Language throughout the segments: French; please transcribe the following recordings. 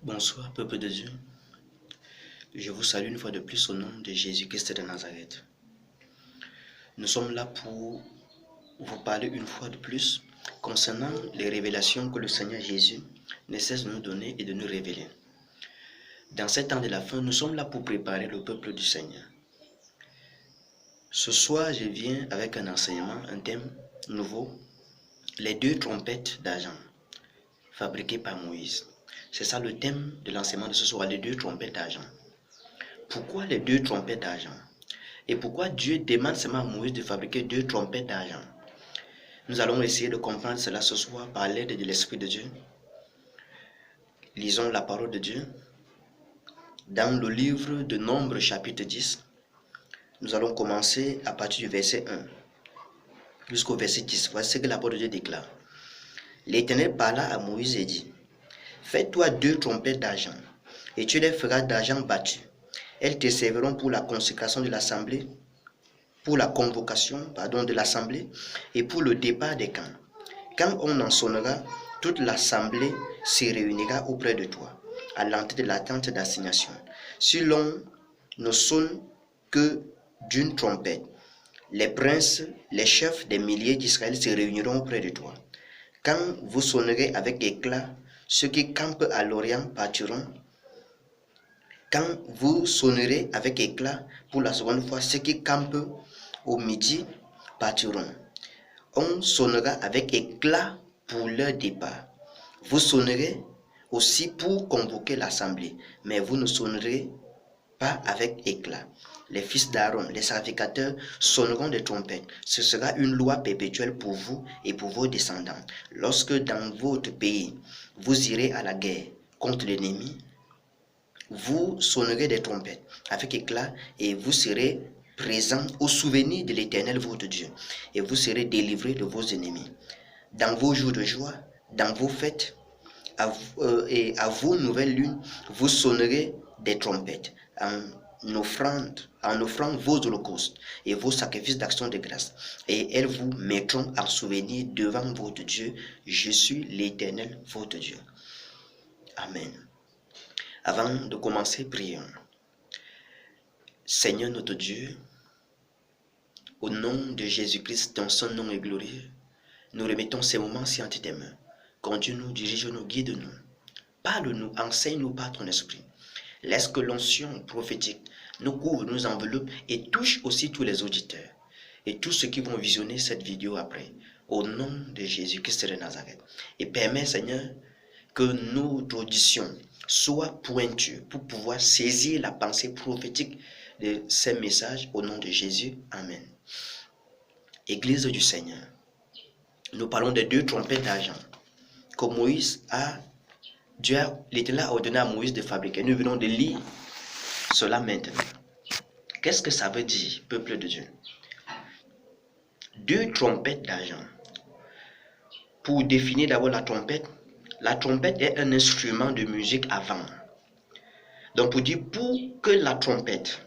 Bonsoir, peuple de Dieu. Je vous salue une fois de plus au nom de Jésus-Christ de Nazareth. Nous sommes là pour vous parler une fois de plus concernant les révélations que le Seigneur Jésus ne cesse de nous donner et de nous révéler. Dans ces temps de la fin, nous sommes là pour préparer le peuple du Seigneur. Ce soir, je viens avec un enseignement, un thème nouveau, les deux trompettes d'argent fabriquées par Moïse. C'est ça le thème de l'enseignement de ce soir, les deux trompettes d'argent. Pourquoi les deux trompettes d'argent? Et pourquoi Dieu demande seulement à Moïse de fabriquer deux trompettes d'argent? Nous allons essayer de comprendre cela ce soir par l'aide de l'Esprit de Dieu. Lisons la parole de Dieu. Dans le livre de Nombres chapitre 10, nous allons commencer à partir du verset 1 jusqu'au verset 10. Voici ce que la parole de Dieu déclare. L'Éternel parla à Moïse et dit, « Fais-toi deux trompettes d'argent, et tu les feras d'argent battu. Elles te serviront pour la consécration de l'assemblée, pour la convocation de l'assemblée et pour le départ des camps. Quand on en sonnera, toute l'assemblée se réunira auprès de toi, à l'entrée de la tente d'assignation. Si l'on ne sonne que d'une trompette, les princes, les chefs des milliers d'Israël se réuniront auprès de toi. Quand vous sonnerez avec éclat, ceux qui campent à l'Orient partiront. Quand vous sonnerez avec éclat pour la seconde fois, ceux qui campent au midi partiront. On sonnera avec éclat pour leur départ. Vous sonnerez aussi pour convoquer l'assemblée, mais vous ne sonnerez pas avec éclat. Les fils d'Aaron, les sacrificateurs, sonneront des trompettes. Ce sera une loi perpétuelle pour vous et pour vos descendants. Lorsque dans votre pays, vous irez à la guerre contre l'ennemi, vous sonnerez des trompettes avec éclat et vous serez présents au souvenir de l'Éternel votre Dieu et vous serez délivrés de vos ennemis. Dans vos jours de joie, dans vos fêtes et à vos nouvelles lunes, vous sonnerez des trompettes en offrant vos holocaustes et vos sacrifices d'action de grâce. Et elles vous mettront en souvenir devant votre Dieu. Je suis l'Éternel votre Dieu. Amen. Avant de commencer, prions. Seigneur notre Dieu, au nom de Jésus-Christ, dans son nom est glorieux, nous remettons ces moments-ci entre tes mains. Conduis-nous, dirige-nous, guide-nous. Parle-nous, enseigne-nous par ton esprit. Laisse que l'onction prophétique nous couvre, nous enveloppe et touche aussi tous les auditeurs et tous ceux qui vont visionner cette vidéo après. Au nom de Jésus-Christ de Nazareth. Et permets, Seigneur, que notre audition soit pointue pour pouvoir saisir la pensée prophétique de ces messages au nom de Jésus. Amen. Église du Seigneur, nous parlons des deux trompettes d'argent que l'Éternel a ordonné à Moïse de fabriquer. Nous venons de lire cela maintenant. Qu'est-ce que ça veut dire, peuple de Dieu? Deux trompettes d'argent. Pour définir d'abord la trompette est un instrument de musique à vent. Donc pour dire, pour que la trompette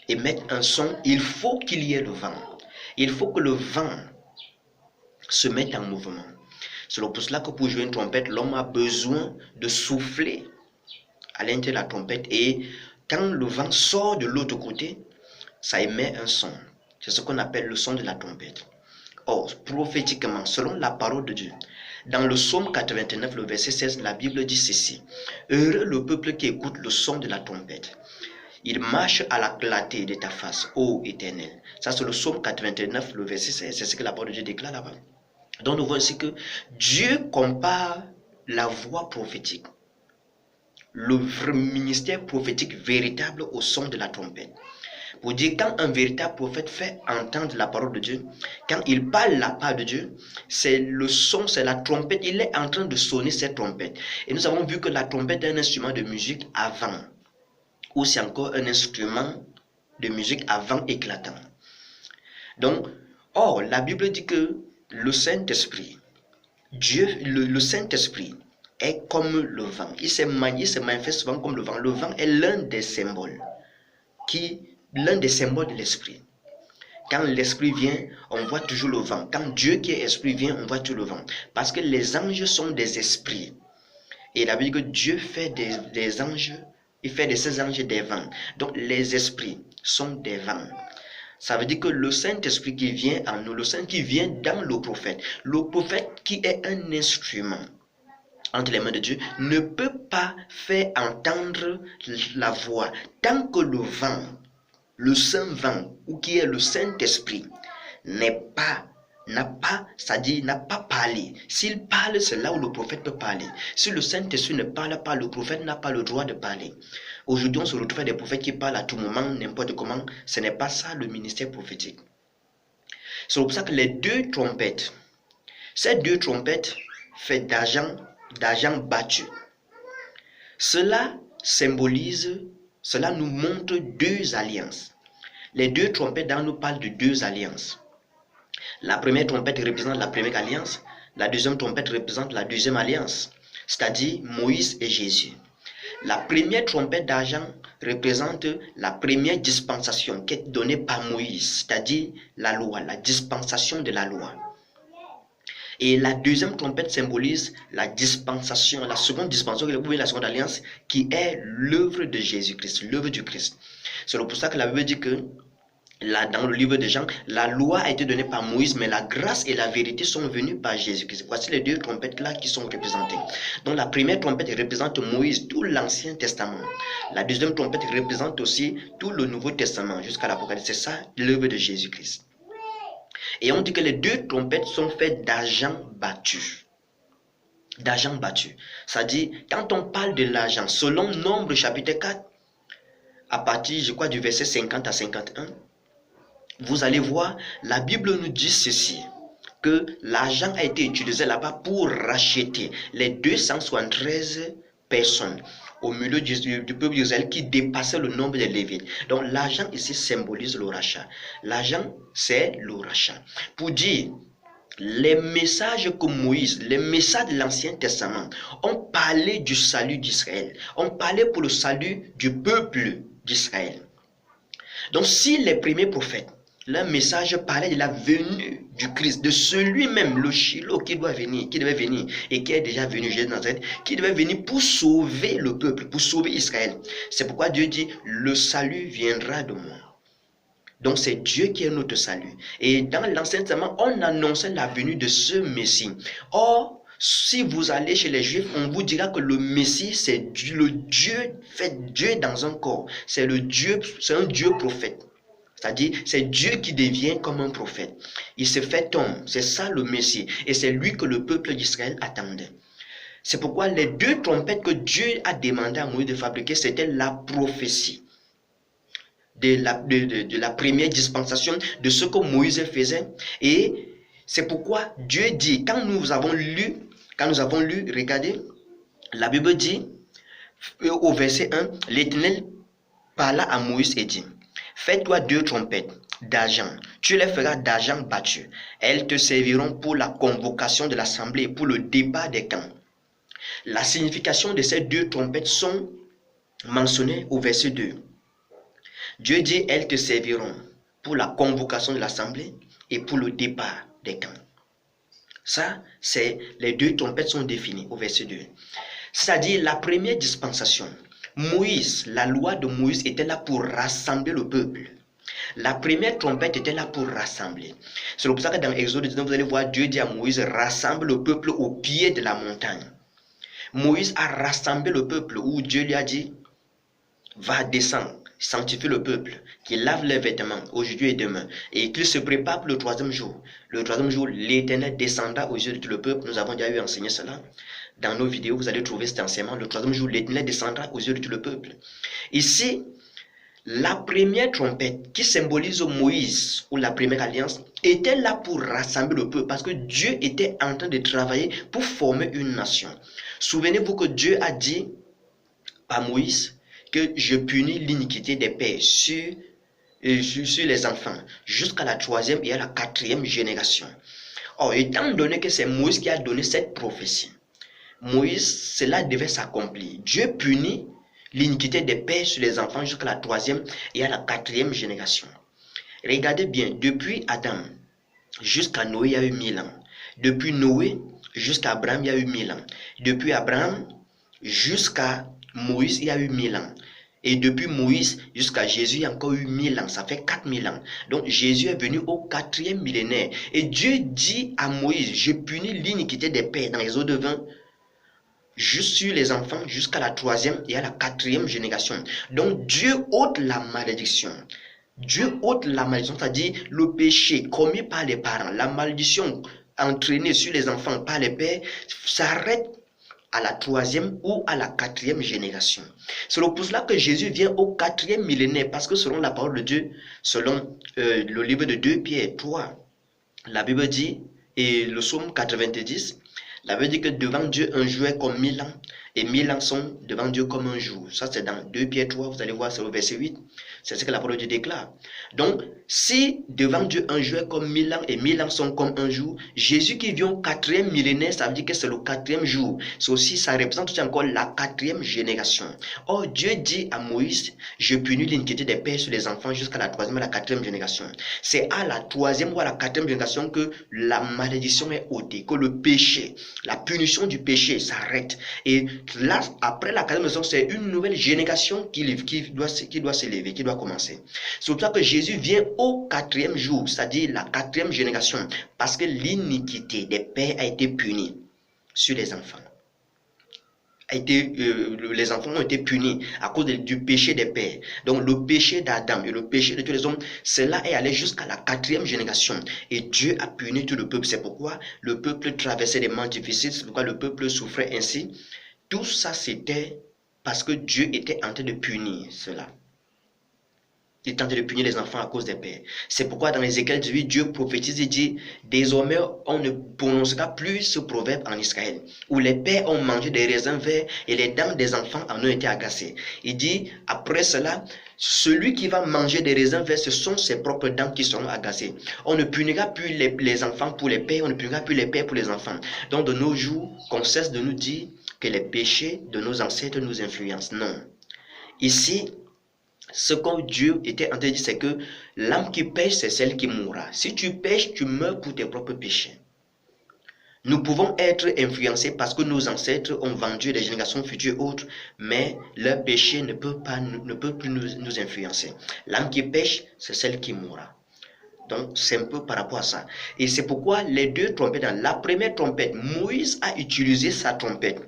émette un son, il faut qu'il y ait le vent. Il faut que le vent se mette en mouvement. C'est pour cela que pour jouer une trompette, l'homme a besoin de souffler à l'intérieur de la trompette et quand le vent sort de l'autre côté, ça émet un son. C'est ce qu'on appelle le son de la trompette. Or, prophétiquement, selon la parole de Dieu, dans le psaume 89, le verset 16, la Bible dit ceci. Heureux le peuple qui écoute le son de la trompette. Il marche à la clarté de ta face, ô Éternel. Ça, c'est le psaume 89, le verset 16. C'est ce que la parole de Dieu déclare là-bas. Donc, nous voyons ici que Dieu compare la voix prophétique, le ministère prophétique véritable au son de la trompette. Pour dire, quand un véritable prophète fait entendre la parole de Dieu, quand il parle la part de Dieu, c'est le son, c'est la trompette. Il est en train de sonner cette trompette. Et nous avons vu que la trompette est un instrument de musique à vent, ou c'est encore un instrument de musique à vent éclatant. Donc, or, la Bible dit que le Saint-Esprit, Dieu, le Saint-Esprit est comme le vent. Il se manifeste souvent comme le vent. Le vent est l'un des symboles de l'esprit. Quand l'esprit vient, on voit toujours le vent. Quand Dieu qui est esprit vient, on voit toujours le vent. Parce que les anges sont des esprits Et la Bible dit que Dieu fait des anges, il fait de ces anges des vents. Donc les esprits sont des vents. Ça veut dire que le Saint-Esprit qui vient en nous, le Saint qui vient dans le prophète qui est un instrument entre les mains de Dieu, ne peut pas faire entendre la voix tant que le vent, le saint vent, ou qui est le Saint-Esprit, n'a pas parlé. S'il parle, c'est là où le prophète peut parler. Si le Saint-Esprit ne parle pas, le prophète n'a pas le droit de parler. Aujourd'hui, on se retrouve avec des prophètes qui parlent à tout moment, n'importe comment. Ce n'est pas ça le ministère prophétique. C'est pour ça que ces deux trompettes faites d'argent battu. Cela nous montre deux alliances. Les deux trompettes dans nous parlent de deux alliances. La première trompette représente la première alliance, la deuxième trompette représente la deuxième alliance, c'est-à-dire Moïse et Jésus. La première trompette d'argent représente la première dispensation qui est donnée par Moïse, c'est-à-dire la loi, la dispensation de la loi. Et la deuxième trompette symbolise la dispensation, la seconde dispensation, la seconde alliance, qui est l'œuvre de Jésus-Christ, l'œuvre du Christ. C'est pour ça que la Bible dit que là, dans le livre de Jean, la loi a été donnée par Moïse, mais la grâce et la vérité sont venues par Jésus-Christ. Voici les deux trompettes-là qui sont représentées. Donc la première trompette représente Moïse, tout l'Ancien Testament. La deuxième trompette représente aussi tout le Nouveau Testament, jusqu'à l'Apocalypse. C'est ça, l'œuvre de Jésus-Christ. Et on dit que les deux trompettes sont faites d'argent battu. D'argent battu. C'est-à-dire, quand on parle de l'argent, selon Nombre chapitre 4, à partir, je crois, du verset 50 à 51, vous allez voir, la Bible nous dit ceci, que l'argent a été utilisé là-bas pour racheter les 273 personnes au milieu du peuple d'Israël qui dépassait le nombre des Lévites. Donc l'argent ici symbolise le rachat. L'argent, c'est le rachat. Pour dire, les messages que Moïse, les messages de l'Ancien Testament ont parlé du salut d'Israël, ont parlé pour le salut du peuple d'Israël. Donc si les premiers prophètes, leur message parlait de la venue du Christ, de celui-même, le Shiloh qui devait venir et qui est déjà venu, Jésus de Nazareth, qui devait venir pour sauver le peuple, pour sauver Israël. C'est pourquoi Dieu dit, le salut viendra de moi. Donc c'est Dieu qui est notre salut. Et dans l'Ancien Testament, on annonçait la venue de ce Messie. Or, si vous allez chez les Juifs, on vous dira que le Messie, c'est le Dieu, fait Dieu dans un corps. C'est un Dieu prophète. C'est-à-dire, c'est Dieu qui devient comme un prophète. Il se fait homme. C'est ça le Messie. Et c'est lui que le peuple d'Israël attendait. C'est pourquoi les deux trompettes que Dieu a demandé à Moïse de fabriquer, c'était la prophétie de la première dispensation, de ce que Moïse faisait. Et c'est pourquoi Dieu dit, quand nous avons lu, regardez, la Bible dit, au verset 1, l'Éternel parla à Moïse et dit, fais-toi 2 trompettes d'argent, tu les feras d'argent battu. Elles te serviront pour la convocation de l'assemblée, pour le débat des camps. La signification de ces 2 trompettes sont mentionnées au verset 2. Dieu dit, elles te serviront pour la convocation de l'assemblée et pour le départ des camps. Ça, c'est les 2 trompettes sont définies au verset 2. C'est-à-dire la première dispensation. Moïse, la loi de Moïse était là pour rassembler le peuple. La première trompette était là pour rassembler. C'est pour ça que dans Exode 19, vous allez voir Dieu dit à Moïse, rassemble le peuple au pied de la montagne. Moïse a rassemblé le peuple où Dieu lui a dit, va descendre, sanctifie le peuple, qu'il lave les vêtements aujourd'hui et demain, et qu'il se prépare pour le 3e jour. Le 3e jour, l'Éternel descendra aux yeux de tout le peuple. Nous avons déjà eu enseigné cela. Dans nos vidéos, vous allez trouver cet enseignement. Le 3e jour, l'Éternel descendra aux yeux de tout le peuple. Ici, la première trompette qui symbolise Moïse ou la première alliance était là pour rassembler le peuple parce que Dieu était en train de travailler pour former une nation. Souvenez-vous que Dieu a dit à Moïse que je punis l'iniquité des pères sur les enfants jusqu'à la 3e et à la 4e génération. Or, étant donné que c'est Moïse qui a donné cette prophétie, Moïse, cela devait s'accomplir. Dieu punit l'iniquité des pères sur les enfants jusqu'à la 3e et à la 4e génération. Regardez bien, depuis Adam jusqu'à Noé, il y a eu 1000 ans. Depuis Noé jusqu'à Abraham, il y a eu 1000 ans. Depuis Abraham jusqu'à Moïse, il y a eu 1000 ans. Et depuis Moïse jusqu'à Jésus, il y a encore eu 1000 ans. Ça fait 4000 ans. Donc Jésus est venu au 4e millénaire. Et Dieu dit à Moïse, je punis l'iniquité des pères dans les eaux de vin, juste sur les enfants, jusqu'à la 3e et à la 4e génération. Donc Dieu ôte la malédiction. Dieu ôte la malédiction, c'est-à-dire le péché commis par les parents, la malédiction entraînée sur les enfants par les pères, s'arrête à la 3e ou à la 4e génération. C'est pour cela que Jésus vient au 4e millénaire, parce que selon la parole de Dieu, selon le livre de 2 Pierre 3, la Bible dit, et le psaume 90, la Bible dit que devant Dieu, un jour est comme 1000 ans, et 1000 ans sont devant Dieu comme un jour. Ça, c'est dans 2 Pierre 3, vous allez voir, c'est au verset 8. C'est ce que la parole de Dieu déclare. Donc, si devant Dieu, un jour est comme 1000 ans, et 1000 ans sont comme un jour, Jésus qui vient au 4e millénaire, ça veut dire que c'est le 4e jour. C'est aussi, ça représente aussi encore la 4e génération. Or, Dieu dit à Moïse, je punis l'iniquité des pères sur les enfants jusqu'à la 3e et la 4e génération. C'est à la 3e ou à la 4e génération que la malédiction est ôtée, que le péché, la punition du péché s'arrête. Et là, après la 4e génération, c'est une nouvelle génération qui doit s'élever, qui doit commencer. C'est pour ça que Jésus vient au 4e jour, c'est-à-dire la 4e génération, parce que l'iniquité des pères a été punie sur les enfants. Les enfants ont été punis à cause du péché des pères. Donc le péché d'Adam et le péché de tous les hommes, cela est allé jusqu'à la 4e génération. Et Dieu a puni tout le peuple. C'est pourquoi le peuple traversait des moments difficiles, c'est pourquoi le peuple souffrait ainsi. Tout ça, c'était parce que Dieu était en train de punir cela. Il tente de punir les enfants à cause des pères. C'est pourquoi dans Ézéchiel 18, Dieu prophétise et dit, désormais on ne prononcera plus ce proverbe en Israël, où les pères ont mangé des raisins verts et les dents des enfants en ont été agacées. Il dit, après cela, celui qui va manger des raisins verts, ce sont ses propres dents qui seront agacées. On ne punira plus les enfants pour les pères, on ne punira plus les pères pour les enfants. Donc de nos jours, qu'on cesse de nous dire que les péchés de nos ancêtres nous influencent. Non. Ici, ce que Dieu était en train de dire, c'est que l'âme qui pêche, c'est celle qui mourra. Si tu pêches, tu meurs pour tes propres péchés. Nous pouvons être influencés parce que nos ancêtres ont vendu des générations futures autres, mais leur péché ne peut plus nous influencer. L'âme qui pêche, c'est celle qui mourra. Donc, c'est un peu par rapport à ça. Et c'est pourquoi les deux trompettes, dans la première trompette, Moïse a utilisé sa trompette.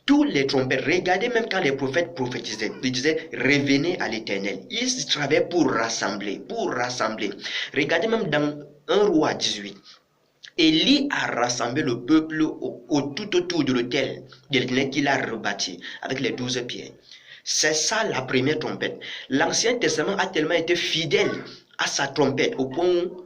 Tous les trompettes, regardez même quand les prophètes prophétisaient, ils disaient, revenez à l'Éternel. Ils travaillaient pour rassembler, Regardez même dans 1 Roi 18. Élie a rassemblé le peuple tout autour de l'autel de l'Éternel qu'il a rebâti avec les 12 pierres. C'est ça la première trompette. L'Ancien Testament a tellement été fidèle à sa trompette au point où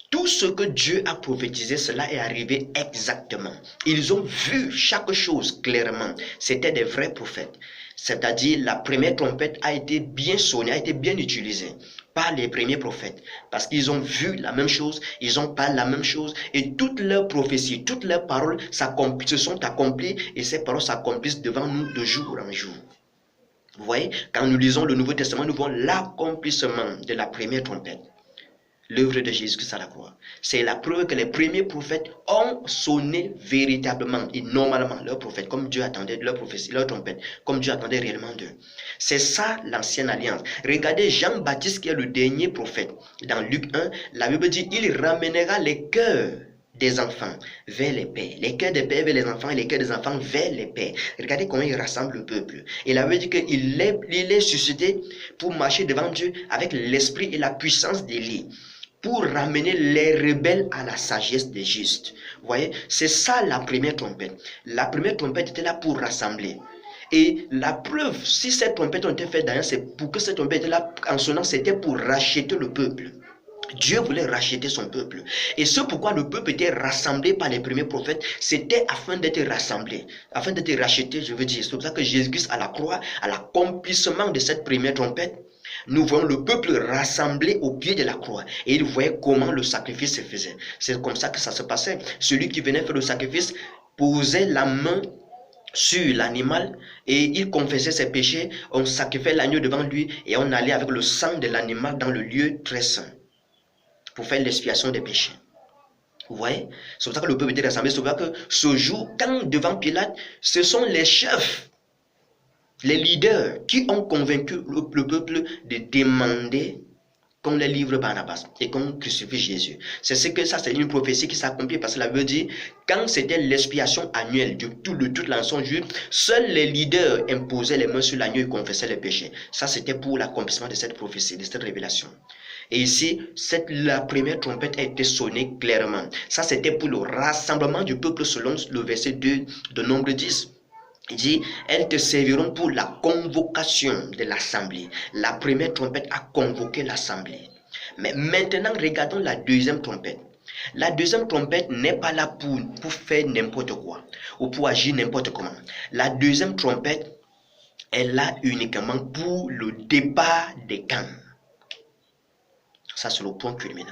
tout ce que Dieu a prophétisé, cela est arrivé exactement. Ils ont vu chaque chose clairement. C'était des vrais prophètes. C'est-à-dire la première trompette a été bien sonnée, a été bien utilisée par les premiers prophètes. Parce qu'ils ont vu la même chose, ils ont parlé la même chose. Et toutes leurs prophéties, toutes leurs paroles se sont accomplies. Et ces paroles s'accomplissent devant nous de jour en jour. Vous voyez, quand nous lisons le Nouveau Testament, nous voyons l'accomplissement de la première trompette. L'œuvre de Jésus-Christ à la croix. C'est la preuve que les premiers prophètes ont sonné véritablement et normalement leurs prophètes, comme Dieu attendait de leur prophétie, leur trompette, comme Dieu attendait réellement d'eux. C'est ça l'ancienne alliance. Regardez Jean-Baptiste qui est le dernier prophète. Dans Luc 1, la Bible dit, il ramènera les cœurs des enfants vers les pères, les cœurs des pères vers les enfants et les cœurs des enfants vers les pères. Regardez comment il rassemble le peuple. Et la Bible dit qu'il est suscité pour marcher devant Dieu avec l'esprit et la puissance d'Élie, pour ramener les rebelles à la sagesse des justes. Vous voyez, c'est ça la première trompette. La première trompette était là pour rassembler. Et la preuve, si cette trompette a été faite d'ailleurs, c'est pour que cette trompette était là en sonnant, c'était pour racheter le peuple. Dieu voulait racheter son peuple. Et ce pourquoi le peuple était rassemblé par les premiers prophètes, c'était afin d'être rassemblé, afin d'être racheté, je veux dire. C'est pour ça que Jésus-Christ à la croix, à l'accomplissement de cette première trompette, nous voyons le peuple rassemblé au pied de la croix. Et il voyait comment le sacrifice se faisait. C'est comme ça que ça se passait. Celui qui venait faire le sacrifice posait la main sur l'animal et il confessait ses péchés. On sacrifiait l'agneau devant lui et on allait avec le sang de l'animal dans le lieu très saint pour faire l'expiation des péchés. Vous voyez? C'est pour ça que le peuple était rassemblé. C'est pour ça que ce jour, quand devant Pilate, ce sont les chefs Les leaders qui ont convaincu le peuple de demander qu'on les livre Barnabas et qu'on crucifie Jésus. C'est une prophétie qui s'accomplit parce que la Bible dit, quand c'était l'expiation annuelle de toute la nation juive, seuls les leaders imposaient les mains sur l'agneau et confessaient les péchés. Ça, c'était pour l'accomplissement de cette prophétie, de cette révélation. Et ici, la première trompette a été sonnée clairement. Ça, c'était pour le rassemblement du peuple selon le verset 2 de Nombre 10. Il dit, elles te serviront pour la convocation de l'assemblée. La première trompette a convoqué l'assemblée. Mais maintenant, regardons la deuxième trompette. La deuxième trompette n'est pas là pour faire n'importe quoi ou pour agir n'importe comment. La deuxième trompette est là uniquement pour le départ des camps. Ça, c'est le point culminant.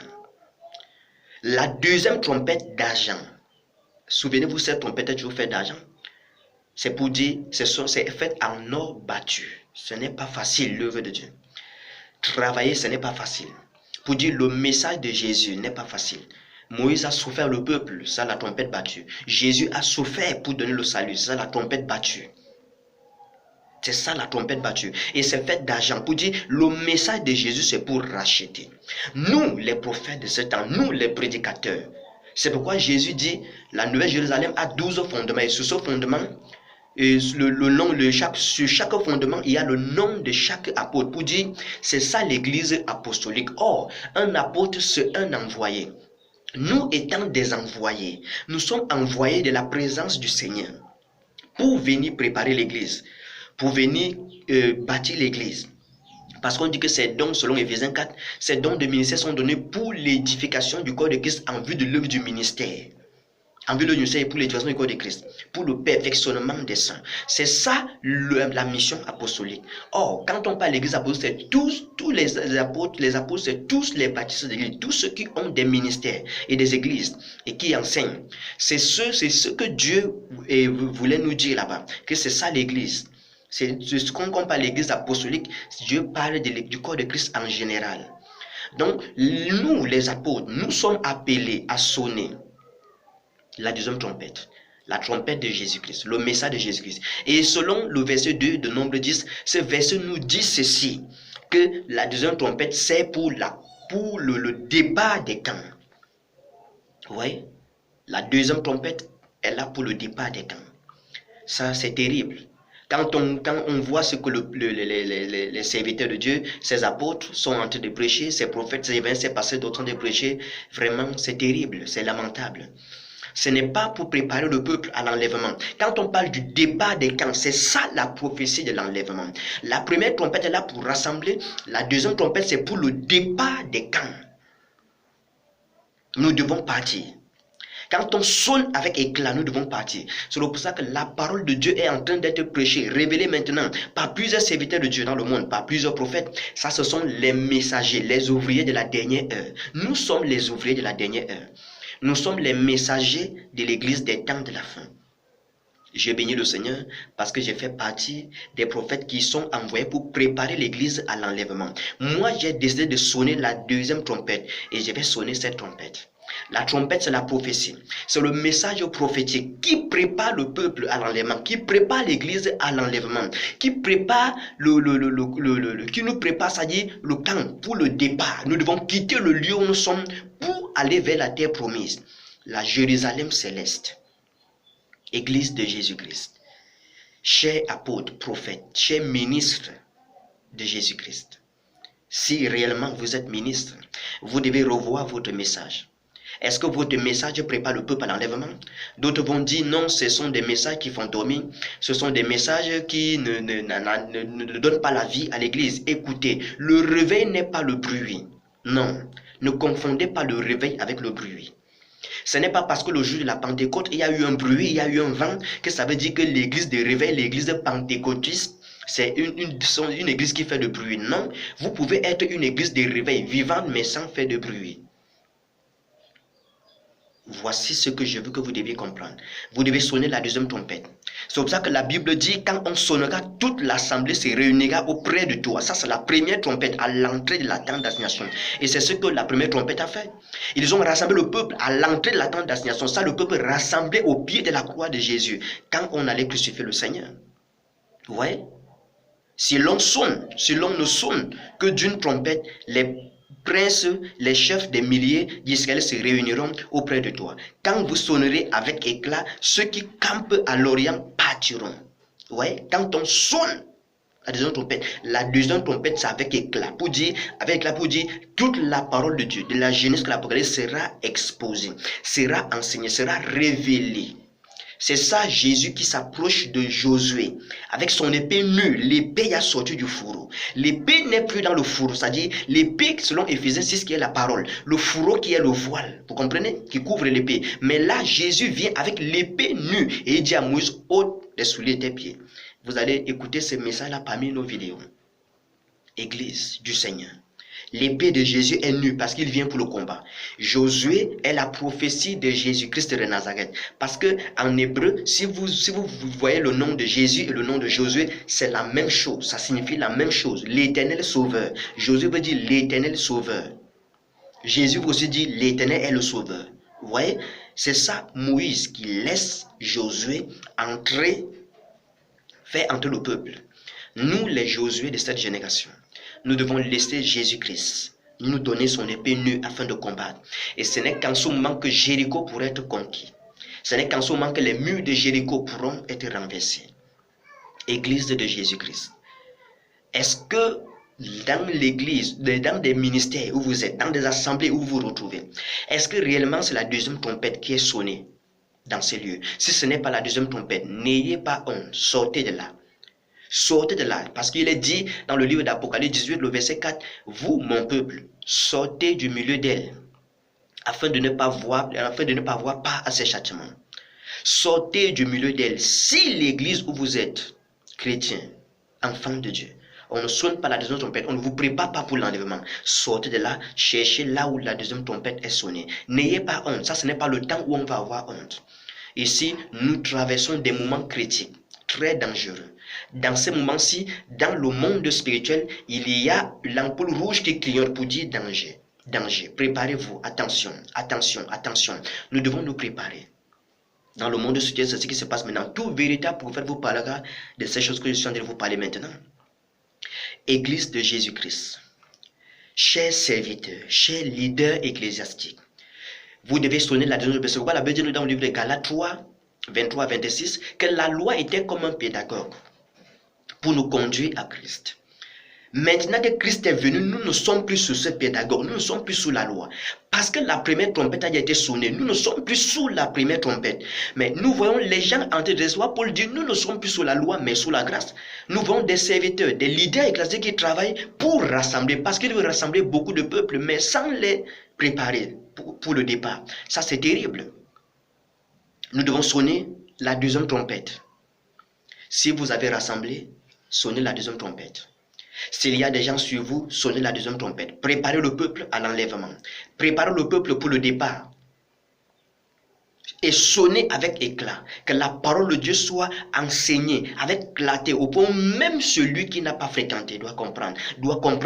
La deuxième trompette d'argent. Souvenez-vous, cette trompette est toujours faite d'argent. C'est pour dire, c'est fait en or battu. Ce n'est pas facile, l'œuvre de Dieu. Travailler, ce n'est pas facile. Pour dire, le message de Jésus n'est pas facile. Moïse a souffert le peuple, ça la trompette battue. Jésus a souffert pour donner le salut, ça la trompette battue. C'est ça la trompette battue. Et c'est fait d'argent. Pour dire, le message de Jésus, c'est pour racheter. Nous, les prophètes de ce temps, nous, les prédicateurs. C'est pourquoi Jésus dit, la Nouvelle Jérusalem a 12 fondements. Et sur ce fondement, sur chaque fondement, il y a le nom de chaque apôtre. Pour dire, c'est ça l'église apostolique. Or, un apôtre, c'est un envoyé. Nous étant des envoyés, nous sommes envoyés de la présence du Seigneur pour venir préparer l'église, pour venir bâtir l'église. Parce qu'on dit que ces dons, selon Éphésiens 4, ces dons de ministère sont donnés pour l'édification du corps de Christ en vue de l'œuvre du ministère. En vue de ministère et pour l'édification du corps de Christ, pour le perfectionnement des saints. C'est ça la mission apostolique. Or, quand on parle de l'église apostolique, c'est tous les apôtres, c'est tous les baptistes de l'église, tous ceux qui ont des ministères et des églises et qui enseignent. C'est ce que Dieu voulait nous dire là-bas, que c'est ça l'église. C'est ce qu'on parle de l'église apostolique, Dieu parle du corps de Christ en général. Donc, nous, les apôtres, nous sommes appelés à sonner la deuxième trompette, la trompette de Jésus-Christ, le message de Jésus-Christ. Et selon le verset 2 de Nombre 10, ce verset nous dit ceci, que la deuxième trompette, c'est pour le départ des camps. Vous voyez? La deuxième trompette est là pour le départ des camps. Ça, c'est terrible. Quand on voit ce que les serviteurs de Dieu, ses apôtres sont en train de prêcher, ses prophètes, ses évangélistes, ses pasteurs d'autres de prêcher, vraiment, c'est terrible, c'est lamentable. Ce n'est pas pour préparer le peuple à l'enlèvement. Quand on parle du départ des camps, c'est ça la prophétie de l'enlèvement. La première trompette est là pour rassembler. La deuxième trompette, c'est pour le départ des camps. Nous devons partir. Quand on sonne avec éclat, nous devons partir. C'est pour ça que la parole de Dieu est en train d'être prêchée, révélée maintenant par plusieurs serviteurs de Dieu dans le monde, par plusieurs prophètes. Ça, ce sont les messagers, les ouvriers de la dernière heure. Nous sommes les ouvriers de la dernière heure. Nous sommes les messagers de l'église des temps de la fin. Je bénis le Seigneur parce que j'ai fait partie des prophètes qui sont envoyés pour préparer l'église à l'enlèvement. Moi, j'ai décidé de sonner la deuxième trompette et je vais sonner cette trompette. La trompette, c'est la prophétie. C'est le message prophétique qui prépare le peuple à l'enlèvement, qui prépare l'église à l'enlèvement, qui prépare qui nous prépare, c'est-à-dire le camp pour le départ. Nous devons quitter le lieu où nous sommes pour aller vers la terre promise, la Jérusalem céleste. Église de Jésus-Christ. Chers apôtres, prophètes, chers ministres de Jésus-Christ. Si réellement vous êtes ministre, vous devez revoir votre message. Est-ce que votre message prépare le peuple à l'enlèvement? D'autres vont dire non, ce sont des messages qui font dormir. Ce sont des messages qui ne donnent pas la vie à l'église. Écoutez, le réveil n'est pas le bruit. Non, ne confondez pas le réveil avec le bruit. Ce n'est pas parce que le jour de la Pentecôte, il y a eu un bruit, il y a eu un vent, que ça veut dire que l'église de réveil, l'église pentecôtiste, c'est une église qui fait de bruit. Non, vous pouvez être une église de réveil vivante mais sans faire de bruit. Voici ce que je veux que vous deviez comprendre. Vous devez sonner la deuxième trompette. C'est pour ça que la Bible dit, quand on sonnera, toute l'assemblée se réunira auprès de toi. Ça, c'est la première trompette à l'entrée de la tente d'assignation. Et c'est ce que la première trompette a fait. Ils ont rassemblé le peuple à l'entrée de la tente d'assignation. Ça, le peuple rassemblé au pied de la croix de Jésus, quand on allait crucifier le Seigneur. Vous voyez? Si l'on ne sonne que d'une trompette, les princes, les chefs des milliers d'Israël se réuniront auprès de toi. Quand vous sonnerez avec éclat, ceux qui campent à l'Orient partiront. Ouais, quand on sonne la deuxième trompette, c'est avec éclat. Pour dire, toute la parole de Dieu, de la Genèse à l'Apocalypse sera exposée, sera enseignée, sera révélée. C'est ça Jésus qui s'approche de Josué avec son épée nue. L'épée a sorti du fourreau. L'épée n'est plus dans le fourreau, c'est-à-dire l'épée selon Éphésiens 6 qui est la parole. Le fourreau qui est le voile, vous comprenez, qui couvre l'épée. Mais là, Jésus vient avec l'épée nue et il dit à Moïse, ôte les souliers de tes pieds. Vous allez écouter ce message-là parmi nos vidéos. Église du Seigneur. L'épée de Jésus est nue parce qu'il vient pour le combat. Josué est la prophétie de Jésus-Christ de Nazareth. Parce que en hébreu, si vous voyez le nom de Jésus et le nom de Josué, c'est la même chose. Ça signifie la même chose. L'Éternel Sauveur. Josué veut dire l'Éternel Sauveur. Jésus veut aussi dire l'Éternel est le Sauveur. Vous voyez, c'est ça Moïse qui laisse Josué faire entrer le peuple. Nous, les Josué de cette génération, nous devons laisser Jésus-Christ nous donner son épée nue afin de combattre. Et ce n'est qu'en ce moment que Jéricho pourra être conquis. Ce n'est qu'en ce moment que les murs de Jéricho pourront être renversés. Église de Jésus-Christ. Est-ce que dans l'église, dans des ministères où vous êtes, dans des assemblées où vous vous retrouvez, est-ce que réellement c'est la deuxième trompette qui est sonnée dans ces lieux? Si ce n'est pas la deuxième trompette, n'ayez pas honte, sortez de là. Sortez de là, parce qu'il est dit dans le livre d'Apocalypse 18, le verset 4, « Vous, mon peuple, sortez du milieu d'elle, afin de ne pas voir part à ces châtiments. Sortez du milieu d'elle. » Si l'église où vous êtes, chrétien, enfant de Dieu, on ne sonne pas la deuxième trompette, on ne vous prépare pas pour l'enlèvement. Sortez de là, cherchez là où la deuxième trompette est sonnée. N'ayez pas honte, ça ce n'est pas le temps où on va avoir honte. Ici, nous traversons des moments critiques, très dangereux. Dans ces moments-ci, dans le monde spirituel, il y a l'ampoule rouge qui clignote pour dire danger. Danger, préparez-vous, attention, attention, attention. Nous devons nous préparer. Dans le monde spirituel, c'est ce qui se passe maintenant. Tout véritable prophète vous parlera de ces choses que je suis en train de vous parler maintenant. Église de Jésus-Christ, chers serviteurs, chers leaders ecclésiastiques, vous devez sonner la deuxième trompette. C'est pourquoi la Bible dit dans le livre de Galates 3, 23 26, que la loi était comme un pédagogue pour nous conduire à Christ. Maintenant que Christ est venu, nous ne sommes plus sous ce pédagogue, nous ne sommes plus sous la loi. Parce que la première trompette a été sonnée, nous ne sommes plus sous la première trompette. Mais nous voyons les gens en train de recevoir Paul dire, nous ne sommes plus sous la loi, mais sous la grâce. Nous voyons des serviteurs, des leaders ecclésiastiques qui travaillent pour rassembler, parce qu'ils veulent rassembler beaucoup de peuples, mais sans les préparer pour le départ. Ça, c'est terrible. Nous devons sonner la deuxième trompette. Si vous avez rassemblé, sonnez la deuxième trompette. S'il y a des gens sur vous, sonnez la deuxième trompette. Préparez le peuple à l'enlèvement. Préparez le peuple pour le départ. Et sonnez avec éclat. Que la parole de Dieu soit enseignée avec clarté. Au point où même celui qui n'a pas fréquenté doit comprendre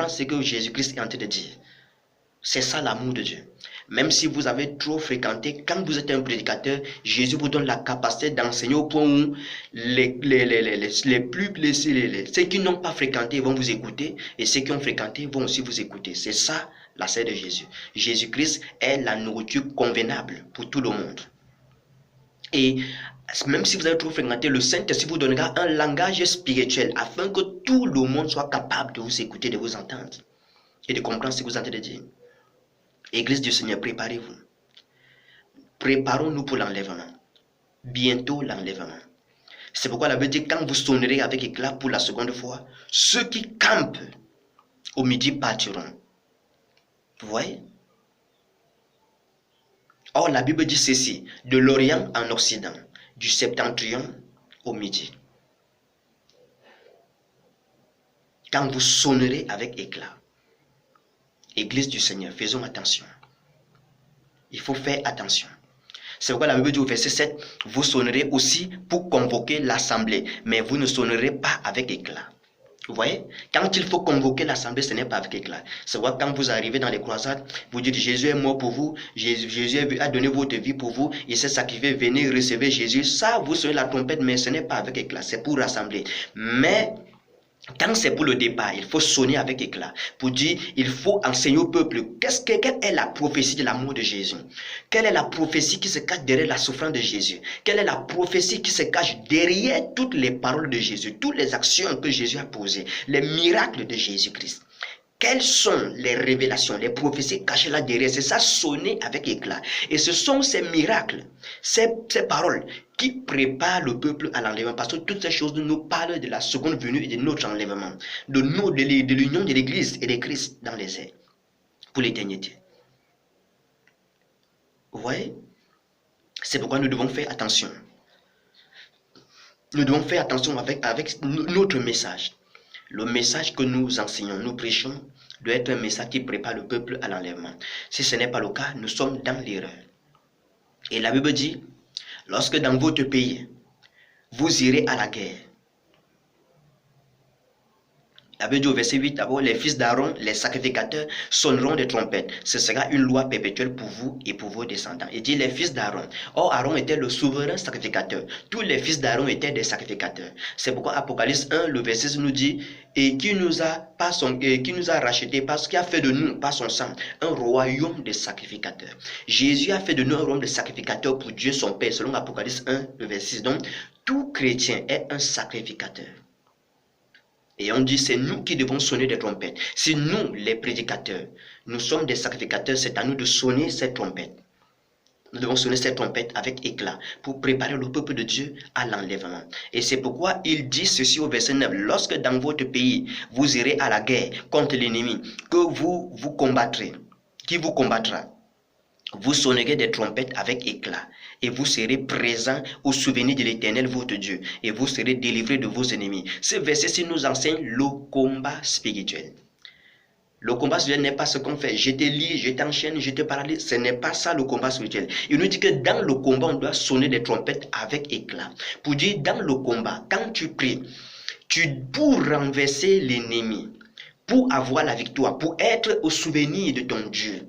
ce que Jésus-Christ est en train de dire. C'est ça l'amour de Dieu. Même si vous avez trop fréquenté, quand vous êtes un prédicateur, Jésus vous donne la capacité d'enseigner au point où ceux qui n'ont pas fréquenté vont vous écouter et ceux qui ont fréquenté vont aussi vous écouter. C'est ça la sœur de Jésus. Jésus-Christ est la nourriture convenable pour tout le monde. Et même si vous avez trop fréquenté, le Saint-Esprit vous donnera un langage spirituel afin que tout le monde soit capable de vous écouter, de vous entendre et de comprendre ce que vous êtes en train de dire. Église du Seigneur, préparez-vous. Préparons-nous pour l'enlèvement. Bientôt l'enlèvement. C'est pourquoi la Bible dit, quand vous sonnerez avec éclat pour la seconde fois, ceux qui campent au midi partiront. Vous voyez? Or, la Bible dit ceci, de l'Orient en Occident, du septentrion au midi. Quand vous sonnerez avec éclat. Église du Seigneur, faisons attention. Il faut faire attention. C'est pourquoi la Bible dit au verset 7, vous sonnerez aussi pour convoquer l'assemblée, mais vous ne sonnerez pas avec éclat. Vous voyez? Quand il faut convoquer l'assemblée, ce n'est pas avec éclat. C'est pourquoi quand vous arrivez dans les croisades, vous dites Jésus est mort pour vous, Jésus a donné votre vie pour vous, il s'est sacrifié, venez recevoir Jésus. Ça, vous sonnez la trompette, mais ce n'est pas avec éclat, c'est pour rassembler. Mais Quand c'est pour le départ, il faut sonner avec éclat pour dire, il faut enseigner au peuple quelle est la prophétie de l'amour de Jésus. Quelle est la prophétie qui se cache derrière la souffrance de Jésus. Quelle est la prophétie qui se cache derrière toutes les paroles de Jésus, toutes les actions que Jésus a posées, les miracles de Jésus-Christ. Quelles sont les révélations, les prophéties cachées là derrière? C'est ça, sonner avec éclat. Et ce sont ces miracles, ces paroles qui préparent le peuple à l'enlèvement. Parce que toutes ces choses nous parlent de la seconde venue et de notre enlèvement, de l'union de l'Église et de Christ dans les airs pour l'éternité. Vous voyez? C'est pourquoi nous devons faire attention. Nous devons faire attention avec notre message. Le message que nous enseignons, nous prêchons, doit être un message qui prépare le peuple à l'enlèvement. Si ce n'est pas le cas, nous sommes dans l'erreur. Et la Bible dit, lorsque dans votre pays, vous irez à la guerre. La Bible dit au verset 8, d'abord, les fils d'Aaron, les sacrificateurs, sonneront des trompettes. Ce sera une loi perpétuelle pour vous et pour vos descendants. Il dit les fils d'Aaron. Or, Aaron était le souverain sacrificateur. Tous les fils d'Aaron étaient des sacrificateurs. C'est pourquoi Apocalypse 1, le verset 6 nous dit, et qui nous a rachetés, parce qu'il a fait de nous, par son sang, un royaume de sacrificateurs. Jésus a fait de nous un royaume de sacrificateurs pour Dieu son Père, selon Apocalypse 1, le verset 6. Donc, tout chrétien est un sacrificateur. Et on dit, c'est nous qui devons sonner des trompettes. Si nous, les prédicateurs, nous sommes des sacrificateurs, c'est à nous de sonner ces trompettes. Nous devons sonner ces trompettes avec éclat pour préparer le peuple de Dieu à l'enlèvement. Et c'est pourquoi il dit ceci au verset 9. Lorsque dans votre pays, vous irez à la guerre contre l'ennemi, que vous combattrez, qui vous combattra, vous sonnerez des trompettes avec éclat, et vous serez présents au souvenir de l'Éternel votre Dieu, et vous serez délivrés de vos ennemis. Ce verset-ci nous enseigne le combat spirituel. Le combat spirituel n'est pas ce qu'on fait. Je te lis, je t'enchaîne, je te paralyse. Ce n'est pas ça le combat spirituel. Il nous dit que dans le combat, on doit sonner des trompettes avec éclat. Pour dire, dans le combat, quand tu pries, pour renverser l'ennemi, pour avoir la victoire, pour être au souvenir de ton Dieu,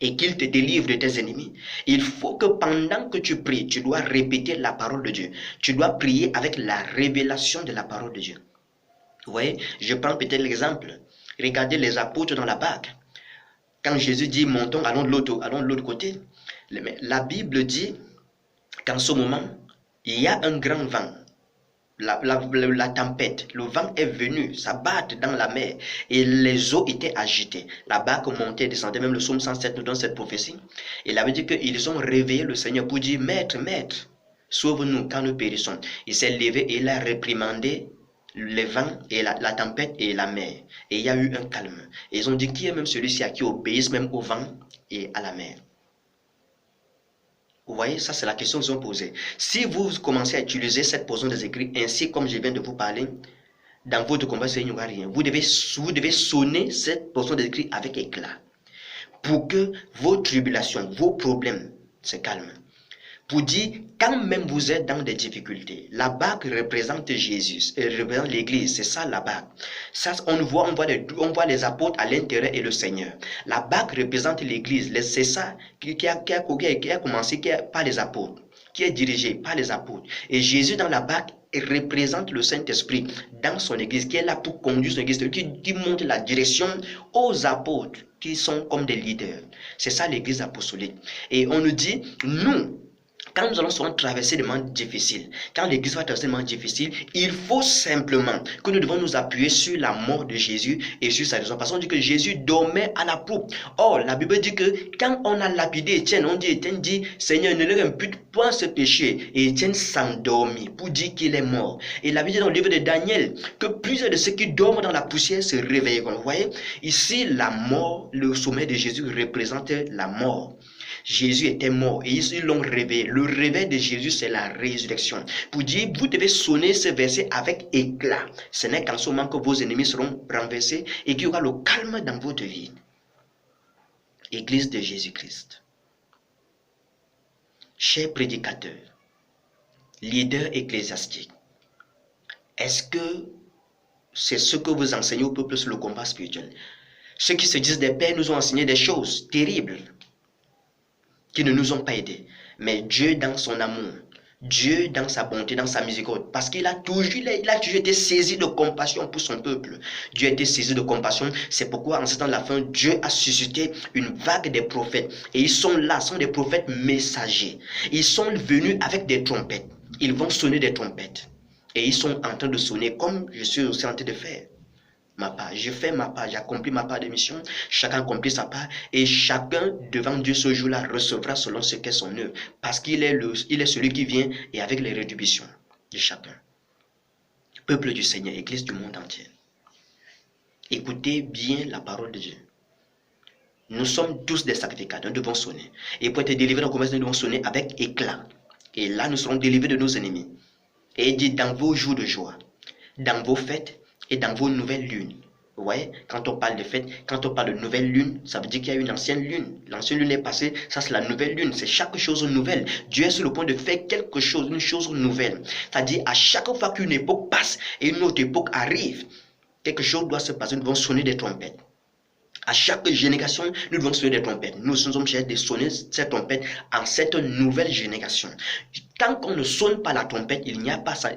et qu'il te délivre de tes ennemis, il faut que pendant que tu pries, tu dois répéter la parole de Dieu. Tu dois prier avec la révélation de la parole de Dieu. Vous voyez, je prends peut-être l'exemple. Regardez les apôtres dans la barque. Quand Jésus dit, montons, allons de l'autre côté. La Bible dit qu'en ce moment, il y a un grand vent. La tempête, le vent est venu, ça batte dans la mer et les eaux étaient agitées. La barque montait, descendait, même le psaume 107 nous donne cette prophétie. Il avait dit qu'ils ont réveillé le Seigneur pour dire, Maître, sauve-nous quand nous périssons. Il s'est levé et il a réprimandé les vents et la tempête et la mer. Et il y a eu un calme. Et ils ont dit, qui est même celui-ci à qui obéisse même au vent et à la mer? Vous voyez, ça c'est la question qu'ils ont posée. Si vous commencez à utiliser cette portion des écrits ainsi comme je viens de vous parler, dans votre combat, il n'y aura rien. Vous devez sonner cette portion des écrits avec éclat pour que vos tribulations, vos problèmes se calment. Pour dire, quand même vous êtes dans des difficultés, la barque représente Jésus, elle représente l'Église, c'est ça la barque. Ça, on voit les apôtres à l'intérieur et le Seigneur. La barque représente l'Église, c'est ça qui a commencé par les apôtres, qui est dirigé par les apôtres. Et Jésus dans la barque représente le Saint-Esprit dans son Église, qui est là pour conduire son Église, qui montre la direction aux apôtres, qui sont comme des leaders. C'est ça l'Église apostolique. Et on nous dit, nous, quand nous allons souvent traverser des moments difficiles, quand l'Église va traverser des moments difficiles, il faut simplement que nous devons nous appuyer sur la mort de Jésus et sur sa raison. Parce qu'on dit que Jésus dormait à la poupe. Or, la Bible dit que quand on a lapidé Étienne, Étienne dit, Seigneur, ne leur impute point ce péché. Et Étienne s'endormit pour dire qu'il est mort. Et la Bible dit dans le livre de Daniel que plusieurs de ceux qui dorment dans la poussière se réveilleront. Vous voyez, ici, la mort, le sommet de Jésus représente la mort. Jésus était mort et ils l'ont réveillé. Le réveil de Jésus, c'est la résurrection. Pour dire, vous devez sonner ce verset avec éclat. Ce n'est qu'en ce moment que vos ennemis seront renversés et qu'il y aura le calme dans votre vie. Église de Jésus-Christ. Chers prédicateurs, leaders ecclésiastiques, est-ce que c'est ce que vous enseignez au peuple sur le combat spirituel? Ceux qui se disent des pères nous ont enseigné des choses terribles qui ne nous ont pas aidés. Mais Dieu, dans son amour, Dieu, dans sa bonté, dans sa miséricorde, parce qu'il a toujours été saisi de compassion pour son peuple. Dieu a été saisi de compassion. C'est pourquoi, en ce temps de la fin, Dieu a suscité une vague des prophètes. Et ils sont là, sont des prophètes messagers. Ils sont venus avec des trompettes. Ils vont sonner des trompettes. Et ils sont en train de sonner comme je suis aussi en train de faire ma part. Je fais ma part, j'accomplis ma part de mission. Chacun accomplit sa part. Et chacun, devant Dieu ce jour-là, recevra selon ce qu'est son œuvre. Parce qu'il est, il est celui qui vient et avec les rétributions de chacun. Peuple du Seigneur, Église du monde entier. Écoutez bien la parole de Dieu. Nous sommes tous des sacrificateurs, nous devons sonner. Et pour être délivrés dans le commerce, nous devons sonner avec éclat. Et là, nous serons délivrés de nos ennemis. Et il dit, dans vos jours de joie, dans vos fêtes et dans vos nouvelles lunes. Vous voyez, quand on parle de fête, quand on parle de nouvelle lune, ça veut dire qu'il y a une ancienne lune. L'ancienne lune est passée, ça c'est la nouvelle lune, c'est chaque chose nouvelle. Dieu est sur le point de faire quelque chose, une chose nouvelle. C'est-à-dire, à chaque fois qu'une époque passe et une autre époque arrive, quelque chose doit se passer, nous devons sonner des trompettes. À chaque génération, nous devons sonner des trompettes. Nous sommes chargés de sonner ces trompettes en cette nouvelle génération. Tant qu'on ne sonne pas la trompette, il n'y a pas ça.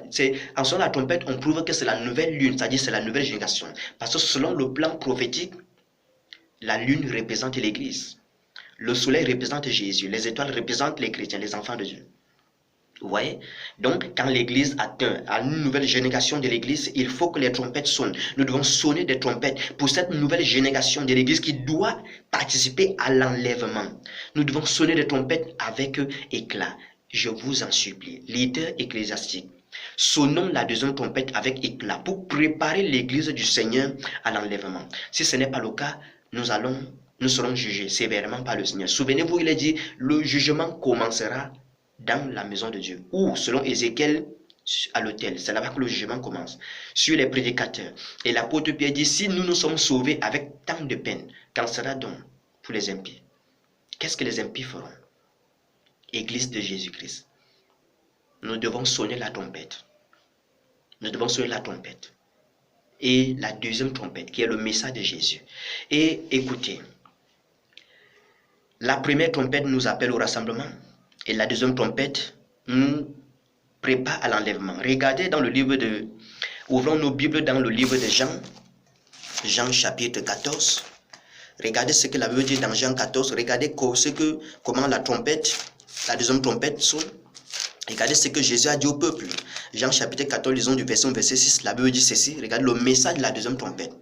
En sonnant la trompette, on prouve que c'est la nouvelle lune, c'est-à-dire c'est la nouvelle génération. Parce que selon le plan prophétique, la lune représente l'Église. Le soleil représente Jésus. Les étoiles représentent les chrétiens, les enfants de Dieu. Vous voyez? Donc, quand l'Église atteint à une nouvelle génération de l'Église, il faut que les trompettes sonnent. Nous devons sonner des trompettes pour cette nouvelle génération de l'Église qui doit participer à l'enlèvement. Nous devons sonner des trompettes avec éclat. Je vous en supplie, leader ecclésiastique, sonnons la deuxième trompette avec éclat pour préparer l'Église du Seigneur à l'enlèvement. Si ce n'est pas le cas, nous serons jugés sévèrement par le Seigneur. Souvenez-vous, il a dit, le jugement commencera dans la maison de Dieu, ou selon Ézéchiel, à l'autel. C'est là-bas que le jugement commence, sur les prédicateurs. Et l'apôtre Pierre dit, si nous nous sommes sauvés avec tant de peine, qu'en sera donc pour les impies? Qu'est-ce que les impies feront? Église de Jésus-Christ, nous devons sonner la trompette. Nous devons sonner la trompette. Et la deuxième trompette, qui est le message de Jésus. Et écoutez, la première trompette nous appelle au rassemblement. Et la deuxième trompette nous prépare à l'enlèvement. Regardez dans le livre de... Ouvrons nos Bibles dans le livre de Jean. Jean chapitre 14. Regardez ce que la Bible dit dans Jean 14. Regardez comment la trompette, la deuxième trompette sonne. Regardez ce que Jésus a dit au peuple. Jean chapitre 14, lisons du verset 1, verset 6. La Bible dit ceci. Regardez le message de la deuxième trompette.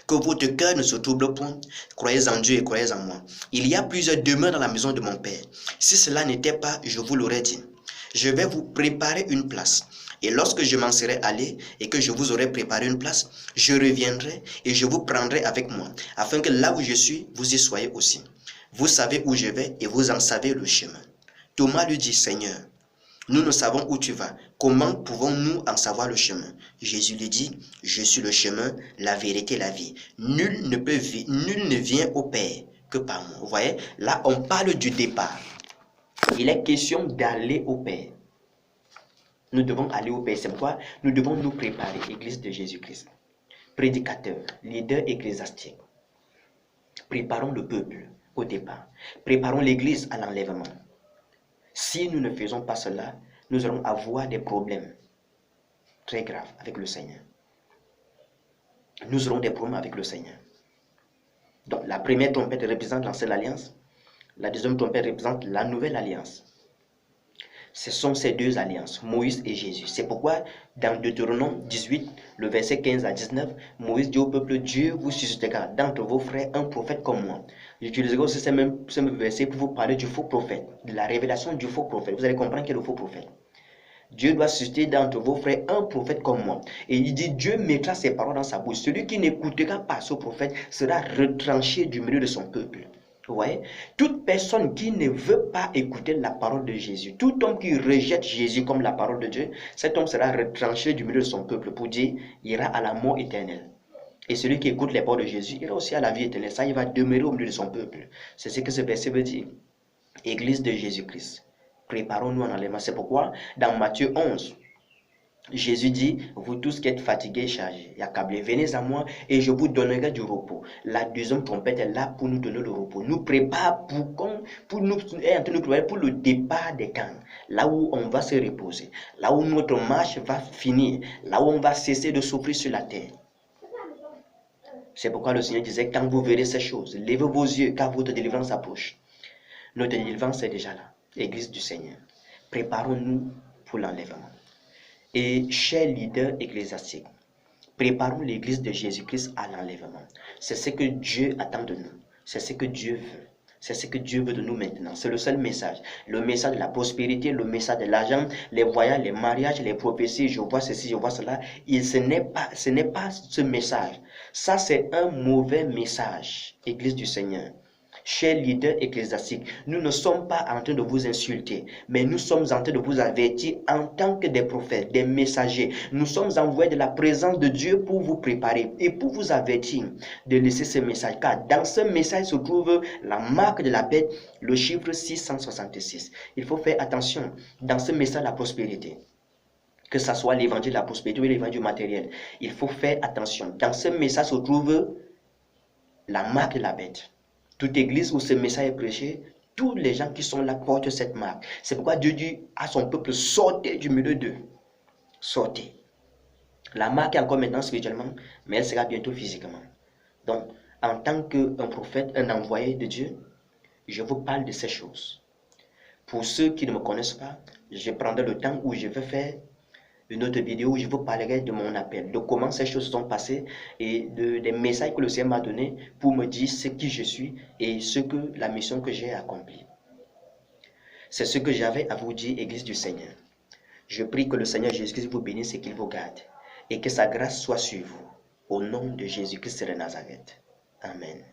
Que votre cœur ne se trouble point. Croyez en Dieu et croyez en moi. Il y a plusieurs demeures dans la maison de mon Père. Si cela n'était pas, je vous l'aurais dit. Je vais vous préparer une place. Et lorsque je m'en serai allé et que je vous aurai préparé une place, je reviendrai et je vous prendrai avec moi, afin que là où je suis, vous y soyez aussi. Vous savez où je vais et vous en savez le chemin. Thomas lui dit, Seigneur, nous ne savons où tu vas. Comment pouvons-nous en savoir le chemin? Jésus lui dit, je suis le chemin, la vérité, la vie. Nul ne vient au Père que par moi. Vous voyez, là on parle du départ. Il est question d'aller au Père. Nous devons aller au Père. C'est pourquoi nous devons nous préparer, Église de Jésus-Christ. Prédicateurs, leaders ecclésiastiques. Préparons le peuple au départ. Préparons l'Église à l'enlèvement. Si nous ne faisons pas cela, nous allons avoir des problèmes très graves avec le Seigneur. Nous aurons des problèmes avec le Seigneur. Donc, la première trompette représente l'ancienne alliance. La deuxième trompette représente la nouvelle alliance. Ce sont ces deux alliances, Moïse et Jésus. C'est pourquoi, dans Deutéronome 18, le verset 15 à 19, Moïse dit au peuple, Dieu vous suscitera d'entre vos frères un prophète comme moi. J'utiliserai aussi ce même verset pour vous parler du faux prophète, de la révélation du faux prophète. Vous allez comprendre qui est le faux prophète. Dieu doit susciter d'entre vos frères un prophète comme moi. Et il dit, Dieu mettra ses paroles dans sa bouche. Celui qui n'écoutera pas ce prophète sera retranché du milieu de son peuple. Vous voyez, toute personne qui ne veut pas écouter la parole de Jésus, tout homme qui rejette Jésus comme la parole de Dieu, cet homme sera retranché du milieu de son peuple pour dire, il ira à la mort éternelle. Et celui qui écoute les paroles de Jésus, il ira aussi à la vie éternelle. Ça, il va demeurer au milieu de son peuple. C'est ce que ce verset veut dire. Église de Jésus-Christ, préparons-nous en enlèvement. C'est pourquoi, dans Matthieu 11, Jésus dit, vous tous qui êtes fatigués et chargés, et accablés, venez à moi et je vous donnerai du repos. La deuxième trompette est là pour nous donner le repos. Nous prépare pour nous, est en train de nous préparer pour le départ des camps, là où on va se reposer, là où notre marche va finir, là où on va cesser de souffrir sur la terre. C'est pourquoi le Seigneur disait, quand vous verrez ces choses, levez vos yeux, car votre délivrance approche. Notre délivrance est déjà là, l'Église du Seigneur. Préparons-nous pour l'enlèvement. Et chers leaders ecclésiastiques, préparons l'Église de Jésus-Christ à l'enlèvement. C'est ce que Dieu attend de nous. C'est ce que Dieu veut. C'est ce que Dieu veut de nous maintenant. C'est le seul message. Le message de la prospérité, le message de l'argent, les voyages, les mariages, les prophéties, je vois ceci, je vois cela. Ce n'est pas ce message. Ça, c'est un mauvais message, Église du Seigneur. Chers leaders ecclésiastiques, nous ne sommes pas en train de vous insulter, mais nous sommes en train de vous avertir en tant que des prophètes, des messagers. Nous sommes envoyés de la présence de Dieu pour vous préparer et pour vous avertir de laisser ce message. Car dans ce message se trouve la marque de la bête, le chiffre 666. Il faut faire attention dans ce message de la prospérité. Que ce soit l'évangile de la prospérité ou l'évangile matériel. Il faut faire attention. Dans ce message se trouve la marque de la bête. Toute église où ce message est prêché, tous les gens qui sont là portent cette marque. C'est pourquoi Dieu dit à son peuple, sortez du milieu d'eux. Sortez. La marque est encore maintenant spirituellement, mais elle sera bientôt physiquement. Donc, en tant qu'un prophète, un envoyé de Dieu, je vous parle de ces choses. Pour ceux qui ne me connaissent pas, je prendrai le temps où je vais faire une autre vidéo où je vous parlerai de mon appel, de comment ces choses sont passées et des messages que le Seigneur m'a donnés pour me dire ce qui je suis et la mission que j'ai accomplie. C'est ce que j'avais à vous dire, Église du Seigneur. Je prie que le Seigneur Jésus-Christ vous bénisse et qu'il vous garde et que sa grâce soit sur vous. Au nom de Jésus-Christ de Nazareth. Amen.